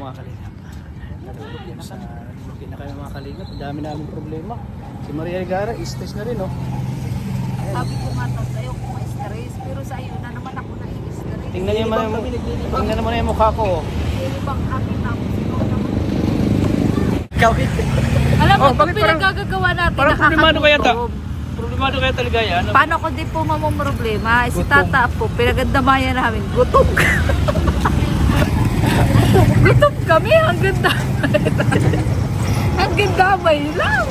mga kalingap. Sa hindi na kayo mga kalingap. Ang dami namin problema. Si Maria Ligara, stress na rin, oh. Sabi ko nga to, sa'yo ko ma-stress. Pero sa iyo na naman ako na-stress. Tingnan naman yung mukha ko, oh. Ibang amin tapos ikaw naman. Ikaw, Alam mo, Oh, kung bakit pinagagagawa natin, parang problemado kaya ta? nakakagutom. Problemado kaya talaga yan. Ano? Paano ko di po mamumroblema? Si Gutom. tata po, pinagandamayan namin. Gutom ka. Gutom kami hanggang damay. Hanggang damay lang.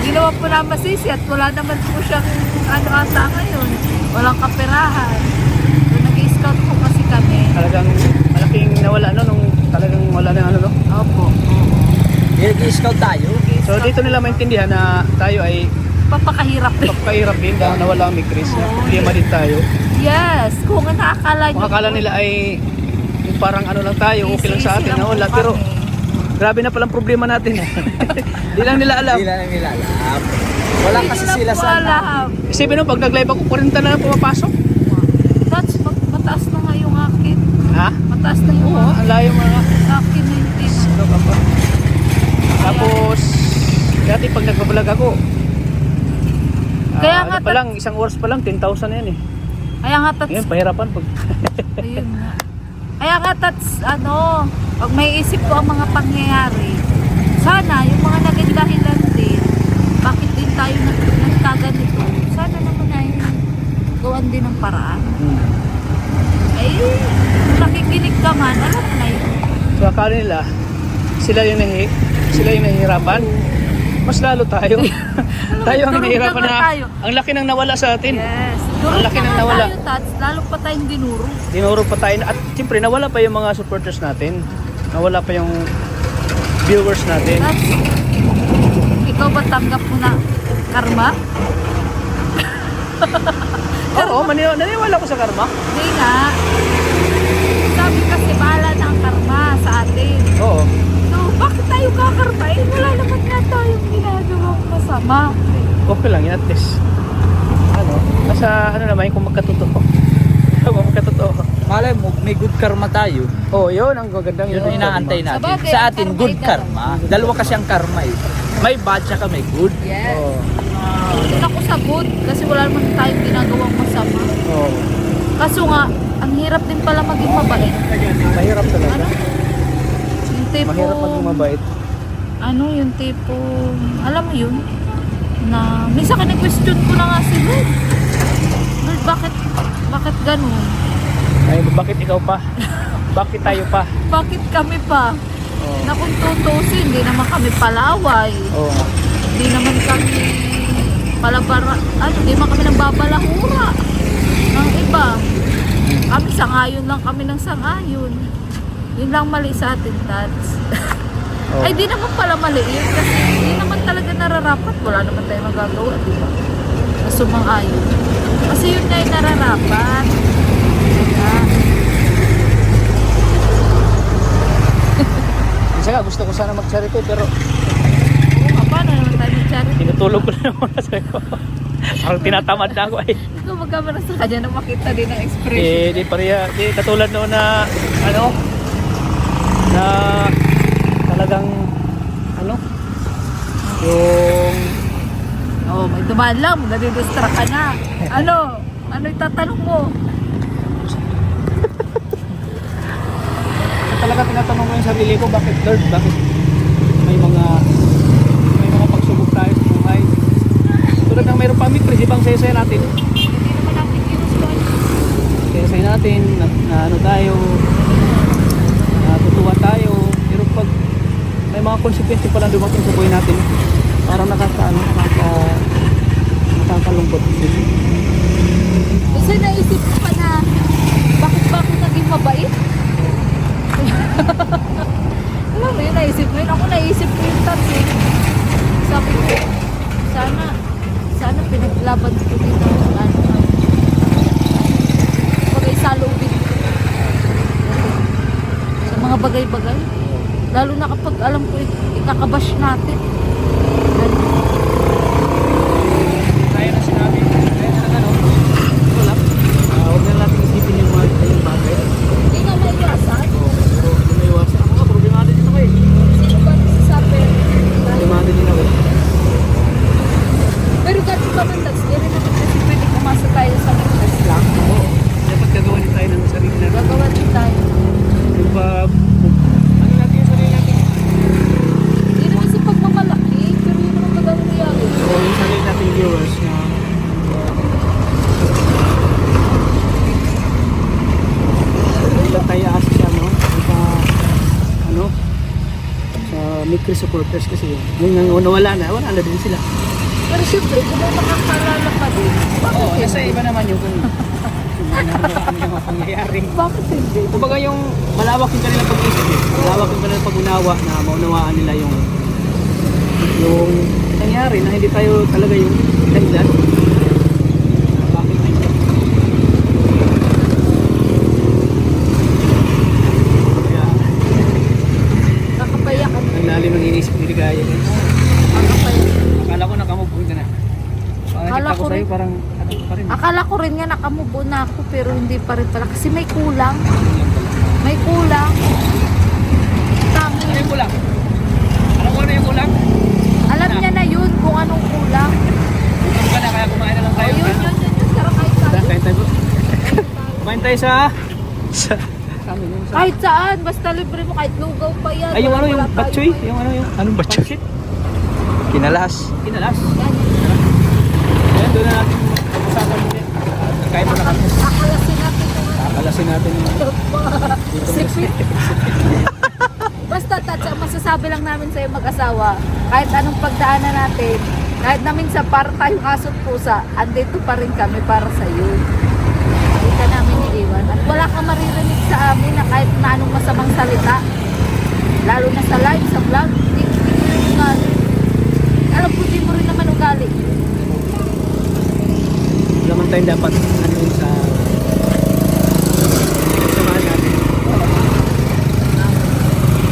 Ginawa po na masisi at wala naman po siyang ano ata ngayon. Walang kaperahan. So, nag-i-scout po kasi kami. Talagang malaking nawala, no? Nung talagang wala na ano, no? Opo. Nag-i-scout tayo. So dito nila maintindihan na tayo ay Papakahirap din. papakahirap din dahil nawala ang Chris. Problema din tayo. Yes. Kung nakakala nyo. Makakala nila ay yung parang ano lang tayo, okay lang sa atin, nawala. Pero grabe na palang problema natin. Hindi lang nila alam. Hindi lang nila alam. Wala kasi sila sa Isipin mo, pag nag-live ako, 40 na lang pumapasok. That's mataas na nga yung akin. Ha? Mataas na yung Oo, ang layo mga. akin na yung tin. Ano ka ba? Tapos, dati pag nagbablog ako, Kaya ano nga pa lang, isang oras pa lang, 10,000 na yan eh. Kaya nga Ngayon, pahirapan pag... ayun nga. Kaya nga ano, pag may isip ko ang mga pangyayari, sana yung mga naging dahilan din, bakit din tayo nagkaganito, sana naman ay gawan din ng paraan. Ay, kung nakikinig ka man, alam na yun. So, akala nila, sila yung nahihirapan. Mas lalo tayo. Tayo ang Durog nahihirapan naman na. tayo. Ang laki nang nawala sa atin. Yes. Ang laki nang nawala. Tayo, Tats, lalo pa tayong dinuro. Dinuro pa tayo. At siyempre, nawala pa yung mga supporters natin. Nawala pa yung viewers natin. Tats, ikaw ba tanggap mo na karma? Oo, naniwala ko sa karma. Hindi nga. Sabi kasi bahala na ang karma sa atin. Oo. So, bakit tayo kakarmain? Wala naman nga tayong ginagawang masama. Okay lang yan at least. Ano, nasa ano naman kung magkatotoo. Kung magkatotoo. Malay mo, may good karma tayo. Oh, yun ang gagandang Yun ang inaantay natin. Sabagay, Sa ang atin, karma good ay karma. Dalawa kasi ang karma eh. May bad tsaka may good. Yes. Oo. Doon ako sa good kasi wala naman tayong ginagawang masama. Oo. Kaso nga, ang hirap din pala maging mabait. Mahirap talaga. Ano? Yung tipo, Mahirap maging mabait. ano yung tipo, alam mo yun, na minsan ka question ko na nga si Lord. Lord, bakit ganun? Ay, bakit ikaw pa? Bakit tayo pa? Bakit kami pa? Oo. Na kung tutusin, hindi naman kami palaway. Oo. Hindi naman kami palabara, hindi naman kami nagbabalahura ng iba. Kami sangayon lang kami ng sangayon. Yun lang mali sa atin, Tats. Oo. Ay, di naman pala mali yun kasi hindi naman talaga nararapat. Wala naman tayo magagawa, di ba? Na sumang-ayon. Kasi yun na yung nararapat. Kaya, Minsan nga, gusto ko sana mag-charity pero paano naman tayo mag-charity? tinutulog ko na naman sa ko. Parang tinatamad na ako ay. Ikaw magkamera sa kanya na makita din ang expression. Di pareha, di katulad noon na ano na talagang ano yung Oh, may dumaan lang, nadidistract ka na. Ano itatanong mo? talaga tinatanong ko yung sarili ko, bakit Lord, bakit may mga pagsubok tayo sa buhay. Tulad ng mayroon pa kami, di bang saya-saya natin? Hindi naman natin kinusuan. Saya-saya natin, na ano tayo, natutuwa tayo, pero pag may mga konsekwensya pa lang dumating sa buhay natin, parang nakakalungkot. Kasi naisip ko pa na, bakit ba ako naging mabait? Alam mo yun, naisip mo yun. Ako naisip ko yung Tats eh. Sabi ko, sana pinaglaban ko din ang pag-isalubin sa mga bagay-bagay. Lalo na kapag alam ko ikakabash natin. Kaya na sinabi, kaya na ano, ito lang, huwag na natin isipin yung mga bagay. Hindi nga maiwasan. Pero kung may iwasan, mga problemado din Mikri supporters kasi yun nga wala na din sila. Pero syempre, kung may makakalala pa din, bakit Oo, nasa hindi? iba naman yung kung ano yung mga pangyayaring. Bakit hindi? Kumbaga yung malawak yung kanilang pag-isip eh. Malawak yung kanilang pag-unawa na maunawaan nila yung nangyari na hindi tayo talaga yung dahilan. Bakit hindi? Kaya Kakapayakan mo. ang lalim ng inisip ni Ligaya guys. Kakapayakan. Akala ko nakamove ka na. Akala Nakita ko ko sa'yo rin. parang ano pa rin. Akala ko rin nga nakamubo na ako pero hindi pa rin pala kasi may kulang. May kulang. Ano Tangi. yung kulang? Alam mo ano yung kulang? Alam niya na yun kung anong kulang. Gutom ka na kaya kumain na lang tayo. Ayun, yun. Tara kahit Tara, saan. kain tayo. Kumain tayo sa amin yun sa... Kahit saan. Basta libre mo kahit lugaw pa yan. Ay, yung ano yung Wala tayo. batchoy? Yung ano yung... Anong batchoy? Pansit? Kinalas. Kinalas. Yan. Ayan, doon na natin usapan muna. Kain mo na kami. Akalasin natin yung Kakalasin natin yung sipit. Basta Tats, ang masasabi lang namin sa'yo mag-asawa, kahit anong pagdaanan natin, kahit namin sa para tayong aso't pusa, andito pa rin kami para sa'yo. Hindi ka namin iiwan. At wala kang maririnig sa amin na kahit na anong masamang salita. Lalo na sa live, sa vlog, hindi mo rin ugali. Alam ko, hindi mo rin naman ugali. Wala man tayong dapat ano yun sa... samahan natin.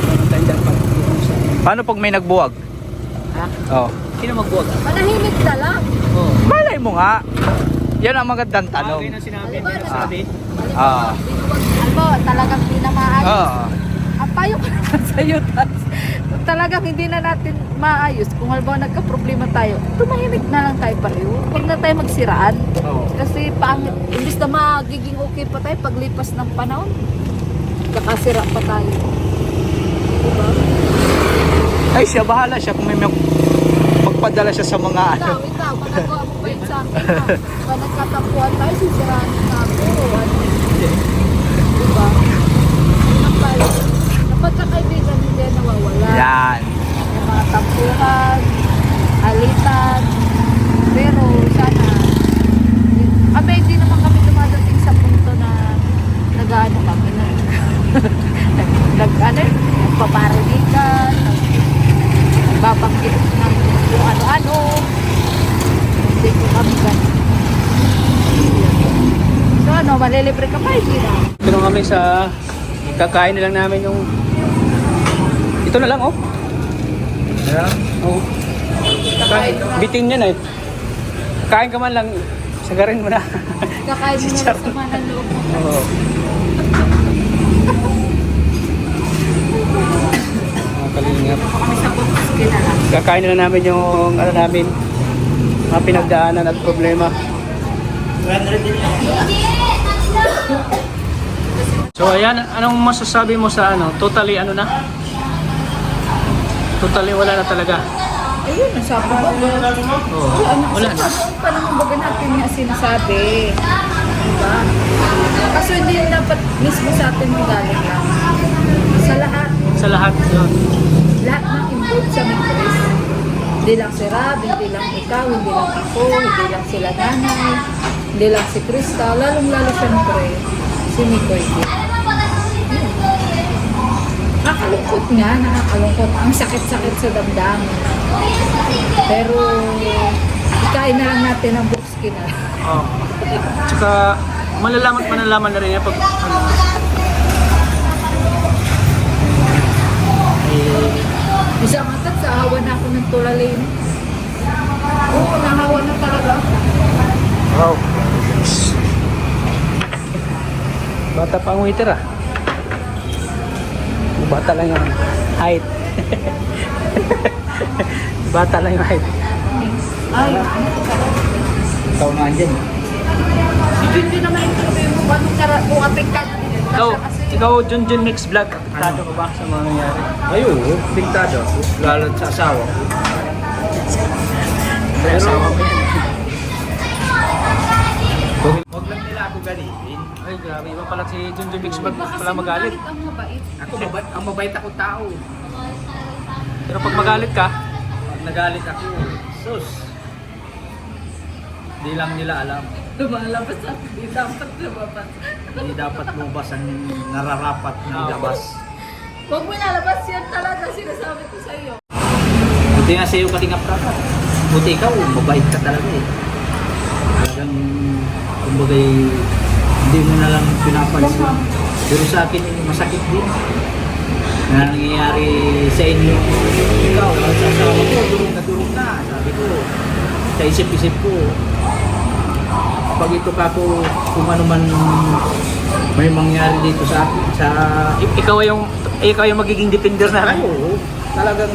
Wala man tayong dapat yung sa... Paano pag may nagbuwag? Ha? Oh. Sino magbuwag? Manahimik ka lang. Oo. Malay mo nga. Yan ang magandang tanong. Bagay na sinabi, Diba, hindi nasabi. Ah. Alam mo, talagang hindi na maayos. Oo. Ang payo ko naman sa'yo, Tats. Kung talagang hindi na natin maayos, kung halimbawa nagka-problema tayo, tumahimik na lang tayo pareho. Huwag na tayo magsiraan. Oo. Kasi pangit, imbis na magiging okay pa tayo paglipas ng panahon, kakasira pa tayo. Diba? Ay, siya bahala siya kung may magpadala siya sa mga ano. Ikaw, managawa mo pa yun sa akin. Ha? Pag nagkatapuan tayo, sisiraan na ako. Ano? Diba? Yun ang payo. Kapag kakaibigan, hindi yan nawawala. Yan. Yung mga tampuhan, alitan. Pero sana, kami hindi naman kami dumadating sa punto na nag-ano kami na nagpaparinigan, nagbabanggit ng kung ano-ano. Hindi ko kami ganun. So ano, malilibre ka pa, hindi na. Ito kami sa kakain na lang namin yung ito na lang oh. Yeah. Oh. Bitin yan eh. Kain ka man lang, sagarin mo na. Kakain mo na lang sa manang loob mo. Oo. Mga kalingap. Kami sa Bukski na lang. Kakain na lang namin yung ano namin, mga pinagdaanan at problema. So ayan, anong masasabi mo sa ano? Totally ano na? Totally wala na talaga. Ayun, nasabi ko. Oo. Wala na. Pa naman baga natin nga sinasabi. Diba? Kaso hindi yun dapat mismo sa atin magaling lang. Sa lahat. Sa lahat yun. Lahat ng involved sa Mingkris. Hindi lang si Rab, hindi lang ikaw, hindi lang ako, hindi lang sila nanay, hindi lang si Krista, lalong-lalo syempre si Mikoy din. Yun. Nakakalungkot nga, nakakalungkot. Ang sakit-sakit sa damdamin. Pero, ikain na lang natin ang Bukski na. Oh. Tsaka malalaman na rin yan pag ano, Isa nga tat, sa ahawa na ako ng tulalin. Oo, nahawa na talaga ako. wow. Bata pa ang waiter ah. Bata lang yung height. Bata lang yung height. Ay, Ikaw nga dyan. hindi naman interview mo kung apektado din. Ikaw Junjun Mix Vlog, apektado ka ba sa mga nangyari? Ay, oo. Pintado. Lalo sa asawa ko. Pero asawa mo yan. Huwag lang nila ako galitin. Ay grabe, iba pala si Junjun Mix Vlog pala magalit. Ang mabait. Ako, ang mabait ako tao. Pero pag magalit ka, Pag nagalit ako, sus. Di lang nila alam. Lumalabas at hindi dapat lumabas. Hindi dapat lumabas ang nararapat na ilabas. Huwag mo nalabas yan talaga, sinasabi ko sa iyo. Buti nga sa'yo kalingap ka. Buti ikaw, mabait ka talaga eh. Talagang, kumbaga hindi mo na lang pinapansin. Pero sa akin, masakit din. Na nangyayari sa inyo, ikaw, sa asawa ko, durog na. Sabi ko, sa isip-isip ko, pag ito ka ko, kung ano man may mangyari dito sa akin, ikaw yung magiging defender ay, namin. oo, talagang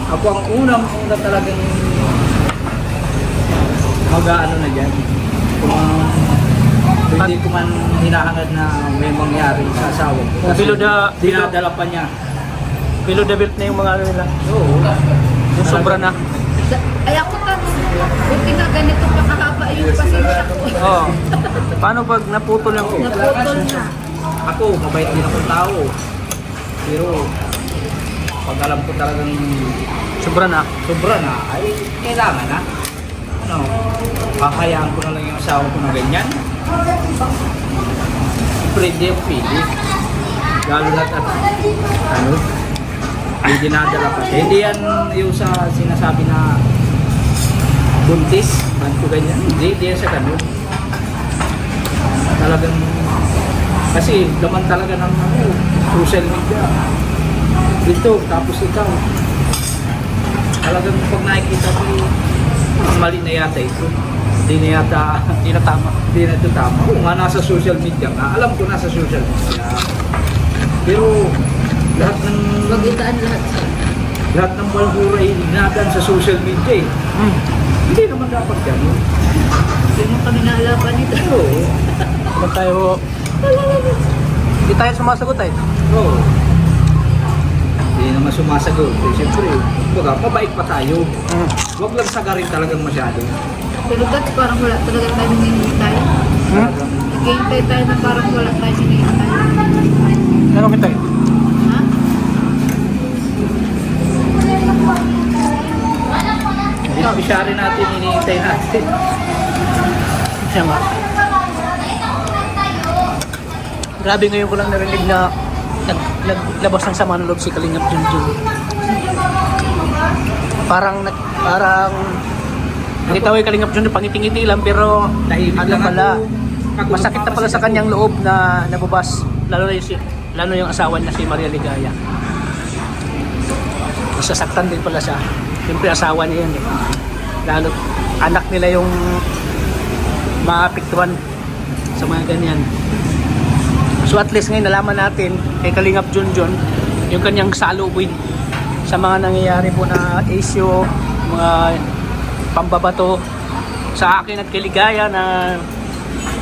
ako ang una talagang mag-ano na dyan. Kung hindi ko man hinahangad na may mangyari sa asawa ko. Kasi dinadala pa niya. Below the belt na yung mga ano nila. Oo. Yung sobra na. Ay ako Tats, buti na ganito pa kahaba yung pasensya ko. Oo. Paano pag naputol yung Naputol na. Ako, mabait din akong tao. Pero pag alam ko talagang sobra na? sobra na, ay kailangan na. Ano, kakayaan ko na lang yung asawa ko na ganyan. Pwede yung pili. Lalo na ano, may dinadala pa siya. Hindi yan yung sa sinasabi na buntis, banto ganyan. Hindi yan sa ganun. Talagang, kasi laman talaga ng social media. Dito, tapos ikaw. Talagang pag nakikita ko, mali na yata ito. Hindi na yata, Hindi na tama. hindi na ito tama. Oo nga, nasa social media nga. Alam ko nasa social media. Pero lahat ng Magitaan lahat siya. lahat ng balbura ay dinadaan sa social media eh. Hindi naman dapat gano'n. Hindi mo kami naalapan nito. Oo. Ba't tayo... Hindi tayo sumasagot eh. Oo. Hindi naman sumasagot. Eh, siyempre, baga, mabait pa tayo. Huwag lang sagarin talagang masyado. Pero Tats, parang wala talaga tayo hinihintay. Talagang, Naghihintay tayo na parang wala tayo hinihintay. Ano kita eh? Ha? Bisyari natin, iniintay natin. Siya nga. Grabe ngayon ko lang narinig na naglabas ng sama ng loob si Kalingap Junjun. Parang nakita ko yung Kalingap Junjun, pangiti-ngiti lang pero Tahimik ano lang pala, ako. masakit na pala sa kanyang loob na nabubas, lalo yung asawa na si Maria Ligaya. Masasaktan din pala siya. Siyempre asawa niya yan eh. Lalo anak nila yung maapektuhan sa mga ganyan. So at least ngayon nalaman natin kay Kalingap Junjun yung kanyang salubin sa mga nangyayari po na issue, mga pambabato sa akin at kay Ligaya na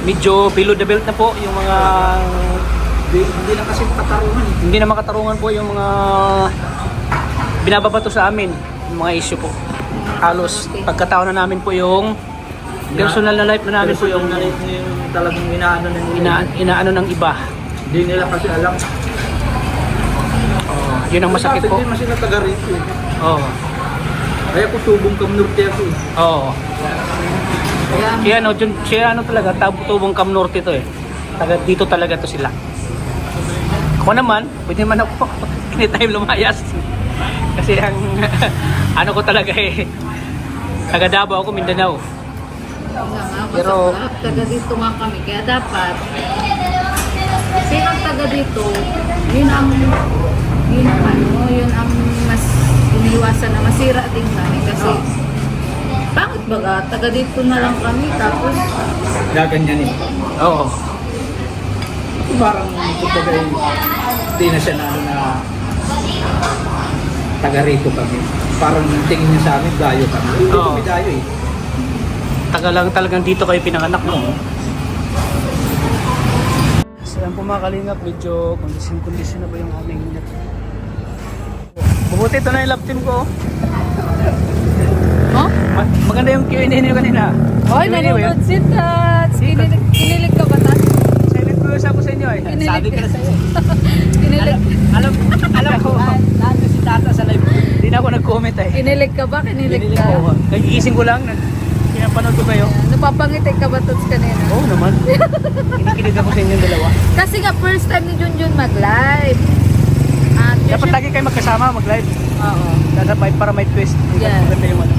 medyo below the belt na po yung mga Hindi na kasi katarungan eh. hindi na makatarungan po yung mga binababato sa amin, yung mga issue po. Halos pagkataon na namin po yung personal na life na namin po yung talagang inaano na nila. inaano ng iba. Hindi nila kasi alam. Yun ang masakit po. Hindi sila taga rito eh. Oo. Kaya ko tubong kamnurte ako eh. Oo. Kaya Siya ano talaga, tubong Cam Norte to eh. Dito talaga to sila. Ako naman, pwede man ako anytime lumayas. Kasi ang ano ko talaga eh, taga Davao ako, Mindanao. Pero- pero taga dito nga kami. Kaya dapat, sino taga dito, yun ang mas iniwasan na masira din kami. Kasi, bakit baga, taga dito na lang kami, tapos, Gaganyan eh. Oo. Parang kumbaga hindi na siya na ano na taga rito kami. Parang tingin niya sa amin, dayo kami. Hindi Oo. kami dayo eh. Talagang dito kayo pinanganak, no? So yan po mga Kalingap, medyo kondisyon na po yung aming net. Mabuti ito na yung love team ko. oh? Maganda yung Q&A niyo kanina. Oy, Q&A ba yun? nanonood si Tats. Kinilig ka ba, Tats? Silent ko sa ako sa inyo eh. Kinilig Sabi ko na sa iyo. Kinilig. Alam ko. Nandun si Tata sa live. Hindi na ako nag-comment ay. Kinilig ka ba? Kinilig Kinilig ka? ko. Kagigising ko lang. Pinapanood ko kayo. Ayan. Napapangiti ka ba Tots kanina? Oo naman. Kinikilig ako sa inyong dalawa. Kasi nga first time ni Junjun mag-live. At Dapat usually- lagi kayo magkasama mag-live. Oo. Dasabay para may twist. Yes. Maganda yung ano.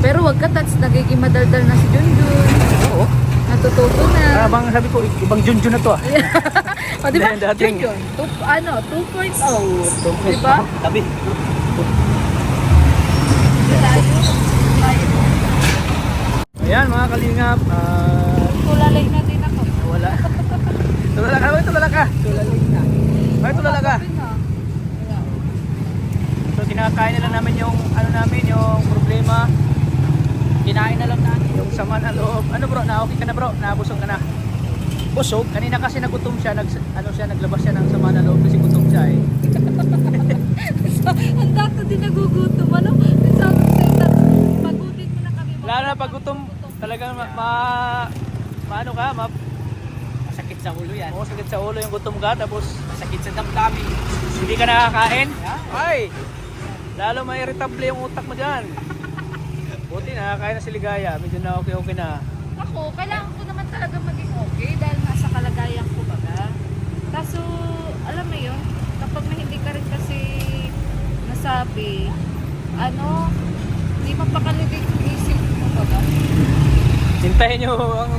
Pero wag ka Tots, nagiging madaldal na si Junjun. Oo. Natututo na. Bang sabi ko, ibang Junjun na to ah. O di ba? Hindi, dating- Junjun. 2.0. Di ba? Tabi. Ayan mga kalingap. Tulalay na din ako. Wala. Tulala ka. Uy, tulala ka. Tulalay na. Ay, tulala ka. Sabi na. Ayan. So kinakain na lang namin yung ano namin, yung problema. Kinain na lang namin yung sama na loob. Ano bro, na-okay ka na bro? Nabusog ka na? Busog? Kanina kasi nagutom siya, naglabas siya ng sama na loob kasi gutom siya eh. Ang dati din nagugutom. Ano? Sabi ko sa'yo, Tots, pagutin mo na kami. Lalo na pag gutom, talagang maano ka, Masakit sa ulo yan. sakit sa ulo yung gutom ka, tapos Masakit sa damdamin. hindi ka nakakain. Ay! Lalo may irritable yung utak mo dyan. Buti nakakain na si Ligaya, medyo na okay na. Ako, kailangan ko naman talaga maging okay dahil nasa kalagayan ko baga. Kaso, alam mo yun, kapag na hindi ka rin kasi nasabi, hindi mapakaligay yung isip mo baga. Hintayin nyo ang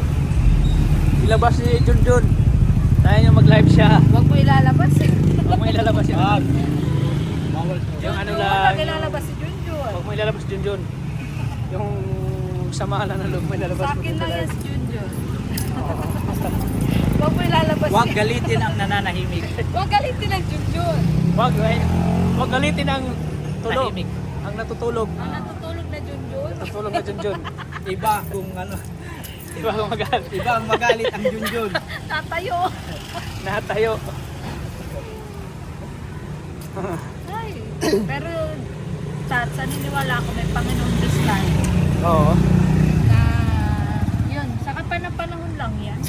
ilabas si Junjun. Hintayin nyo mag-live siya. Huwag mo ilalabas eh. Huwag mo ilalabas yun. Bawal. Yung ano Junjun, lang. huwag ilalabas si Junjun. Huwag mo ilalabas si Junjun. Yung sama lang na loob mo ilalabas Sa mo akin dun sa lang yan live. si Junjun. Huwag mo ilalabas Huwag yan. galitin ang nananahimik. Huwag galitin ang Junjun. Huwag galitin ang tulog. Tahimik. Ang natutulog. Ang natutulog na Junjun. Natutulog na Junjun. Iba kung ano. Iba kung magalit. Iba ang magalit ang Junjun. Tatayo. Natayo. Ay, pero sa niniwala ako may Panginoong Diyos tayo Oo. na yun, sa panahon lang yan.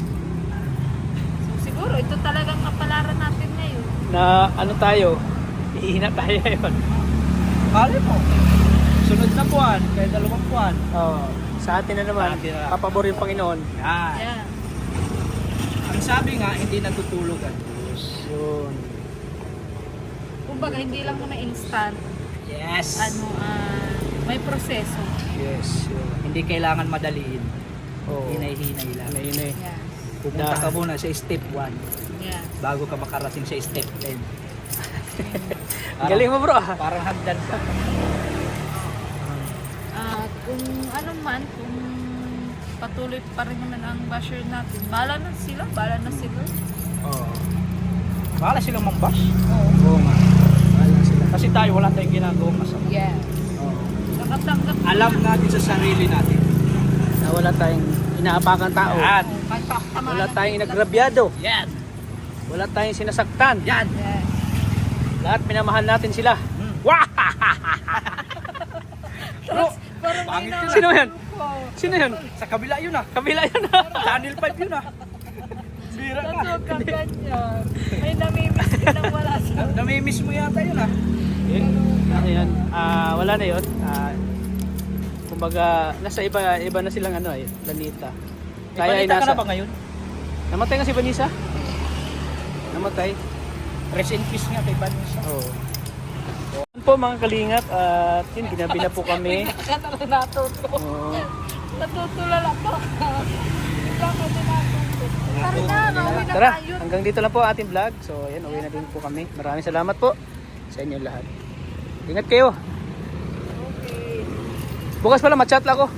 So siguro ito talagang kapalaran natin ngayon. Na ano tayo? Ihina tayo yun. Kali mo. Sunod na buwan, kaya 2 buwan. Oo. Sa atin na naman, Sa atin na. papabor yung Panginoon. Yan. Yeah. Ang sabi nga, hindi natutulog ang Diyos. Yun. Kumbaga hindi lang naman instant, Yes. may proseso. Yes. Yun. Hindi kailangan madaliin. Oo. Hinay-hinay lang. Hinay-hinay. Yes. Pumunta ka muna sa step 1 Yeah. bago ka makarating sa step 10. Ang galing mo bro ah. Parang hagdan ka. Kung ano man, kung patuloy pa rin naman ang basher natin, bahala na sila. Oo. Bahala silang mag-bash. Oo nga. Wala sila. Kasi tayo wala tayong ginagawang masama. Yeah. Oo. Nakatanggap Alam natin sa sarili natin. Na wala tayong inaapakan tao. Yan. Wala tayong inagrabyado. Yan. Wala tayong sinasaktan. Yan. Yeah. Lahat minamahal natin sila. Wah! Bro, parang pangit yun, Sino yan? Sino yun? Sa kabila yun ah. Kabila yun. Channel 5 yun ah. Bira ka. Totoo ka ganyan. May namimiss ka nang wala siya. Namimiss mo yata yun ah. Ayan. Wala na yun. Kumbaga, nasa iba na silang ano eh, planeta. Ibalita ka na ba ngayon? Namatay nga si Vanessa? Namatay? Rest in peace nga kay Vanessa. Oo. Yan po mga kalingap at yun, ginabi na po kami. Natuto. Oo. Natutulala pa. Bigla ka din natuto. Tara na, nauwi na Tara, tayo. hanggang dito lang po ang ating vlog. So, ayan, uwi na din po kami. Maraming salamat po sa inyo lahat. Ingat kayo. Okay. Bukas pala, ma-chat lang ako.